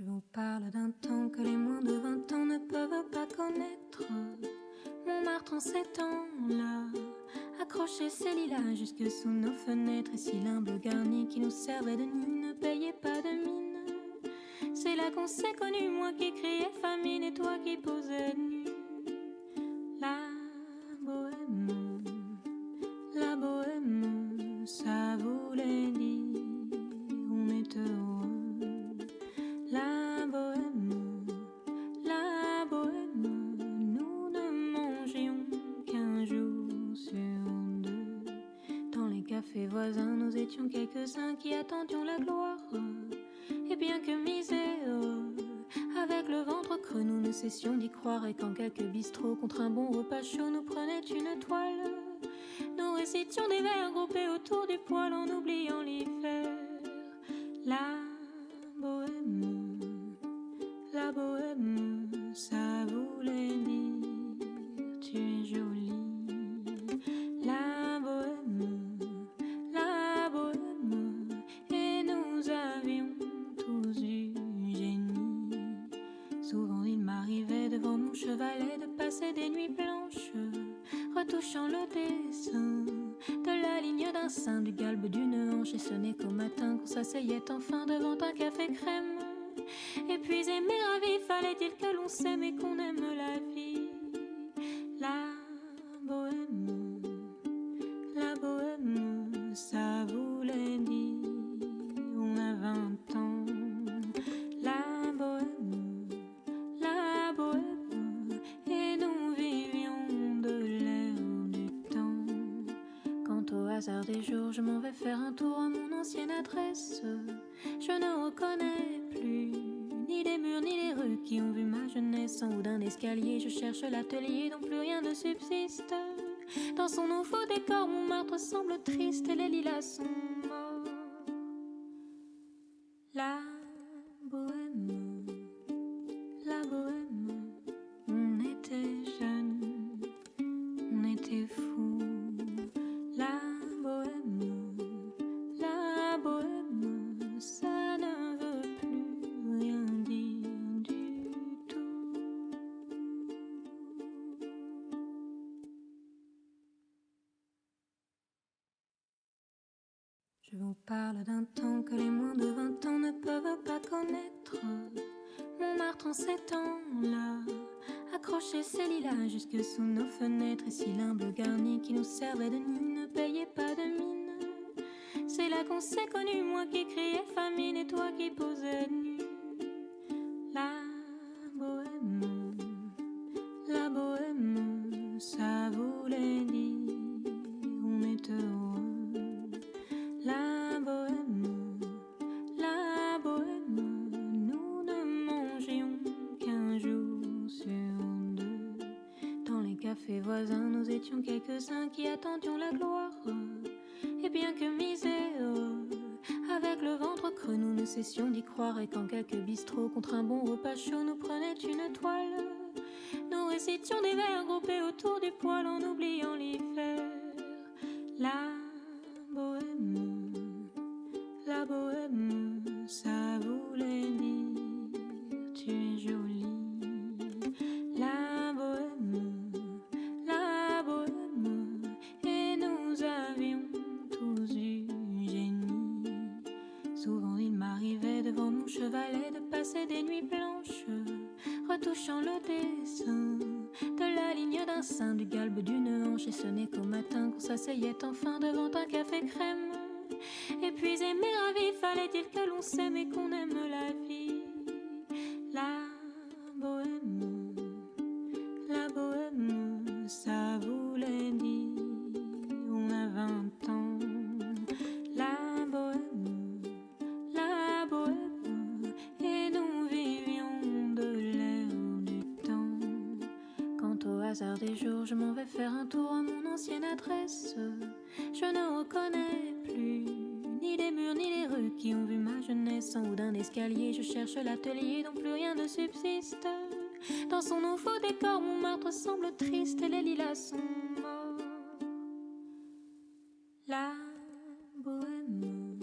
Je vous parle d'un temps que les moins de 20 ans ne peuvent pas connaître. Montmartre en ces temps-là accrochait ses lilas jusque sous nos fenêtres. Et si l'humble garni qui nous servait de nid ne payait pas de mine, c'est là qu'on s'est connus, moi qui criais famine et toi qui posais nu. La bohème, ça voulait dire on est heureux. La bohème, nous ne mangions qu'un jour sur deux. Dans les cafés voisins, nous étions quelques-uns qui attendions la gloire. Et bien que miséreux, avec le ventre creux, nous ne cessions d'y croire. Et quand quelques bistrots contre un bon repas chaud nous prenaient une toile, nous récitions des vers groupés autour du poêle en oubliant l'hiver. La bohème, ça voulait dire tu es jolie. La bohème, et nous avions tous du génie. Souvent il m'arrivait devant mon chevalet de passer des nuits blanches, retouchant le dessin de la ligne d'un sein, du galbe d'une hanche. Et ce n'est qu'au matin qu'on s'asseyait enfin devant un café crème. Épuisé mais ravi, fallait-il que l'on s'aime et qu'on aime la vie. La bohème, ça voulait dire on a 20 ans. La bohème, et nous vivions de l'air du temps. Quant au hasard des jours, je m'en vais faire un tour à mon ancienne adresse. Je ne reconnais plus ni les murs ni les rues qui ont vu ma jeunesse. En haut d'un escalier, je cherche l'atelier dont plus rien ne subsiste. Dans son nouveau décor, Montmartre semble triste et les lilas sont morts. La bohème, on était jeunes, on était fous. La bohème, ça ne veut plus rien dire du tout. Je vous parle d'un temps que les moins de 20 ans ne peuvent pas connaître. Montmartre en ces temps-là accrochait ses lilas jusque sous nos fenêtres. Et si l'humble garni qui nous servait de nid ne payait pas de mine, c'est là qu'on s'est connus, moi qui criais famine et toi qui posais nu. La bohème, ça voulait dire on est heureux. La bohème, nous ne mangions qu'un jour sur deux. Dans les cafés voisins, nous étions quelques-uns qui attendions la gloire. Et bien que miséreux, avec le ventre creux, nous ne cessions d'y croire. Et quand quelques bistrots contre un bon repas chaud nous prenaient une toile, nous récitions des vers groupés autour du poêle en oubliant l'hiver. La bohème, ça voulait dire tu es jolie. La bohème, et nous avions tous du génie. Souvent il m'arrivait devant mon chevalet de passer des nuits blanches, retouchant le dessin de la ligne d'un sein, du galbe d'une hanche. Et ce n'est qu'au matin qu'on s'asseyait enfin devant un café crème. Épuisé mais ravi, fallait-il que l'on s'aime et qu'on aime la vie. La bohème, ça voulait dire on a 20 ans. La bohème, et nous vivions de l'air du temps. Quant au hasard des jours, je m'en vais faire un tour à mon ancienne adresse. Je ne reconnais plus ni les murs ni les rues qui ont vu ma jeunesse. En haut d'un escalier, je cherche l'atelier dont plus rien ne subsiste. Dans son nouveau décor, Montmartre semble triste et les lilas sont morts. La bohème,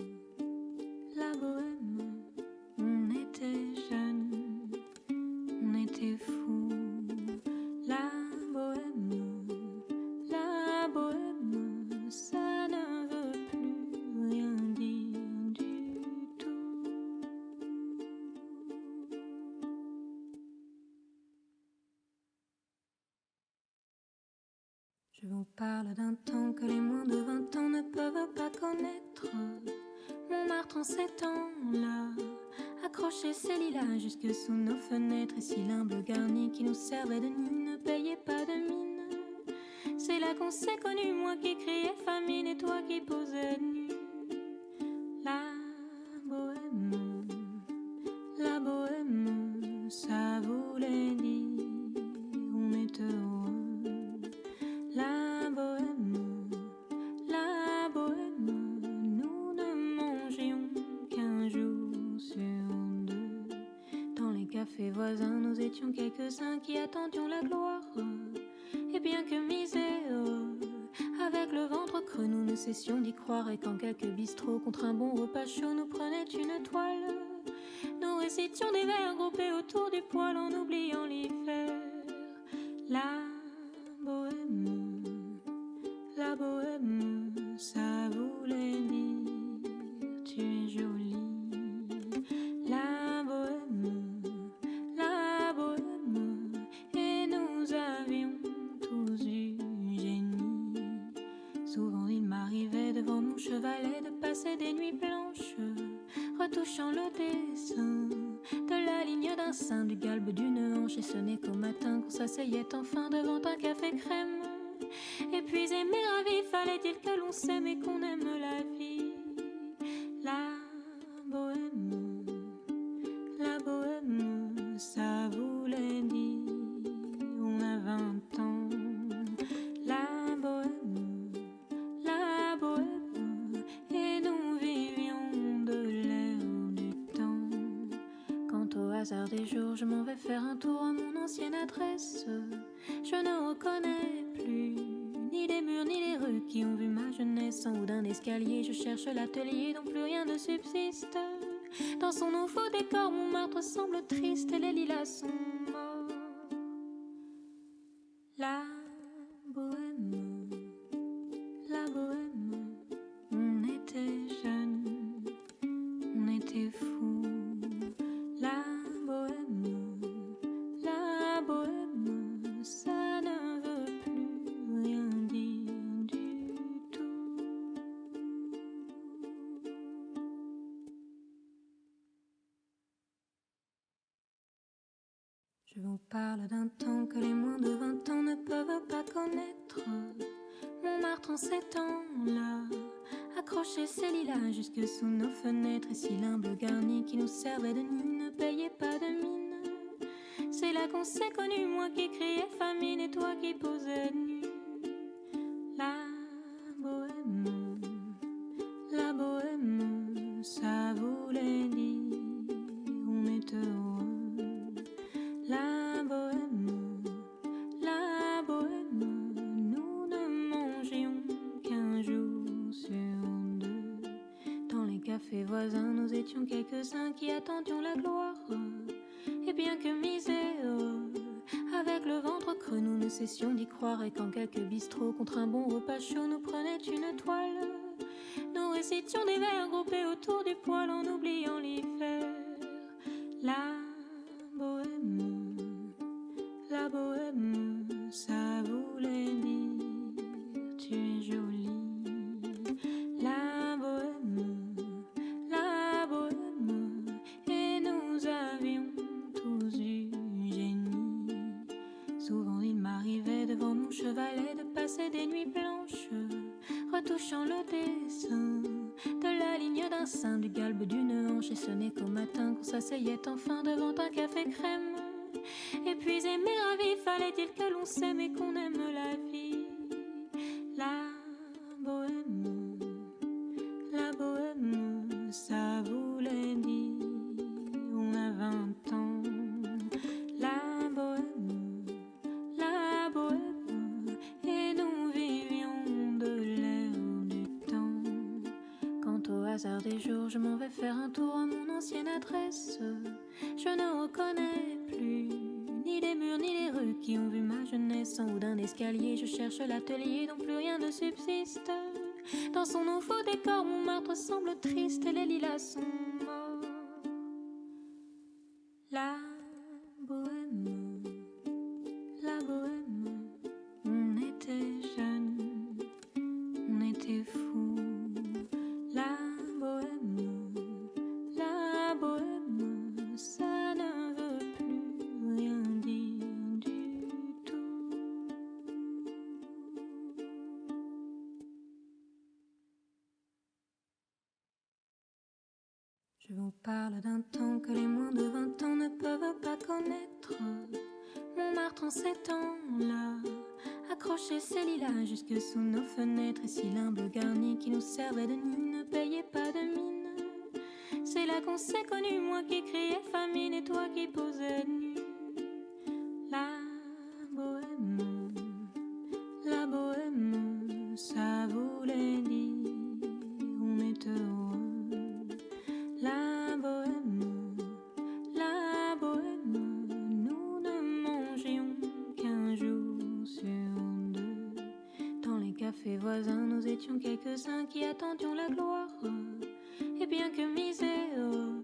on était jeunes. parle d'un temps que les moins de 20 ans ne peuvent pas connaître. Montmartre en ces temps-là accrochait ses lilas jusque sous nos fenêtres. Et si l'humble garni qui nous servait de nid ne payait pas de mine, c'est là qu'on s'est connus, moi qui criais famine et toi qui posais nu. La bohème, ça voulait dire on est heureux. La bohème, nous ne mangions qu'un jour sur deux. Dans les cafés voisins, nous étions quelques-uns qui attendions la gloire. Et bien que miséreux, avec le ventre creux, nous ne cessions d'y croire. Et quand quelques bistrots contre un bon repas chaud nous prenaient une toile, nous récitions des vers groupés autour du poêle en oubliant l'hiver. La bohème, ça voulait dire tu es jolie. La bohème, et nous avions tous du génie. Souvent il m'arrivait devant mon chevalet de passer des nuits blanches, retouchant le dessin de la ligne d'un sein, du galbe d'une hanche. Et ce n'est qu'au matin qu'on s'asseyait enfin devant un café crème. Épuisé mais ravi, fallait-il que l'on s'aime et qu'on aime la vie. La bohème, ça voulait dire on a 20 ans. La bohème, et nous vivions de l'air du temps. Quant au hasard des jours, je m'en vais faire un tour à mon ancienne adresse. Je ne reconnais plus ni les murs ni les rues qui ont vu ma jeunesse. En haut d'un escalier, je cherche l'atelier dont plus rien ne subsiste. Dans son nouveau décor, Montmartre semble triste et les lilas sont morts. La bohème, on était jeunes, on était fous. La bohème, ça ne veut plus rien dire du tout. Je vous parle d'un temps que les moins de 20 ans ne peuvent pas connaître. Montmartre en ces temps-là accrochait ses lilas jusque sous nos fenêtres. Et si l'humble garni qui nous servait de nid ne payait pas de mine, c'est là qu'on s'est connus, moi qui criais famine et toi qui posais nu. La bohème, ça voulait dire on est heureux. La bohème, nous ne mangions qu'un jour sur deux. Dans les cafés voisins, nous étions quelques-uns qui attendions la gloire. Et bien que miséreux, avec le ventre creux, nous ne cessions d'y croire. Et quand quelques bistrots contre un bon repas chaud nous prenaient une toile, nous récitions des vers groupés autour du poêle en oubliant l'hiver. La bohème, ça voulait dire tu es jolie. La bohème, et nous avions tous du génie. Souvent il m'arrivait devant mon chevalet de passer des nuits blanches, retouchant le dessin de la ligne d'un sein, du galbe d'une hanche. Et ce n'est qu'au matin qu'on s'asseyait enfin devant un café crème. Épuisé mais ravi, fallait-il que l'on s'aime et qu'on aime la vie. La bohème, ça voulait dire on a 20 ans. La bohème, et nous vivions de l'air du temps. Quant au hasard des jours, je m'en vais faire un tour à mon ancienne adresse. Je ne reconnais plus ni les murs ni les rues qui ont vu ma jeunesse. En haut d'un escalier, je cherche l'atelier dont plus rien ne subsiste. Dans son nouveau décor, Montmartre semble triste et les lilas sont morts. La bohème, on était jeunes, ça ne veut plus rien dire du tout. Je vous parle d'un temps que les moins de 20 ans ne peuvent pas connaître. Montmartre en ces temps-là, accrocher ses lilas jusque sous nos fenêtres, et si l'humble garni qui nous servait de nid ne payait pas de mine. C'est là qu'on s'est connus, moi qui criais famine et toi qui posais nu. La bohème, ça voulait dire on est heureux. La bohème, nous ne mangions qu'un jour sur deux. Dans les cafés voisins, nous étions quelques-uns qui attendions la gloire. Et bien que miséreux,